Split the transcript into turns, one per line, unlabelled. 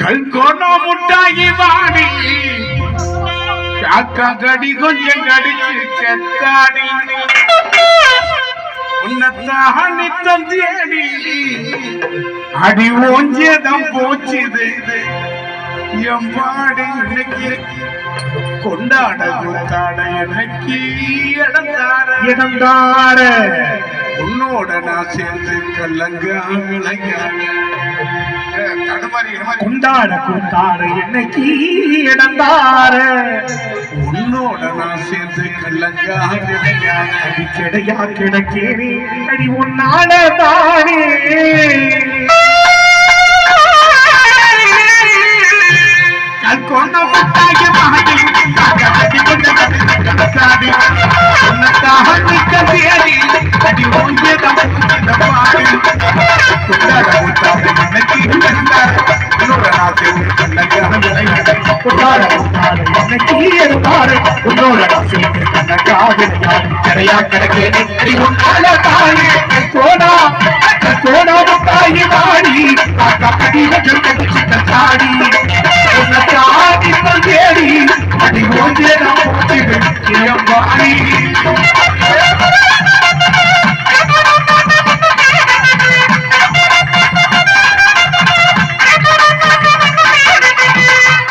கல்கோணோ முட்டாகி வாடி காக்கா கடி கொஞ்சம் கடிச்சு செத்தாடி உன்னத்தாக நித்தம் தேடி அடி ஓஞ்சேதம் போச்சுது எம்பாடி இன்னைக்கு கொண்டாட கூத்தாட எனக்கு இடந்தார உன்னோட நான் சேர்ந்து கல்லங்க
கொண்டாட கூத்தாட என்னைக்கு இடந்தார
உன்னோட நான் சேர்ந்து கல்லங்க
அடி கிடையா கிடக்கேனே அடி உன்னால தானே
கொண்ட முட்டாகி மகி கடி உன்னத்தாக நிக்க தேடி அடி ஓங்கியதம் பாடி கொண்டாட கூத்தாட இன்னைக்கு இருந்தார் உன்னோட நான் சேர்ந்து கல்லங்க
கொண்டாட கூத்தாட என்னைக்கு இருந்தாரு உன்னோட நான் சேர்ந்து கல்லங்க கிடையா கிடக்கேனே அடி உன்னால தானே கோடா முட்டாகி வாடி காக்கா கடி கொஞ்சம் கடிச்சு கத்தாடி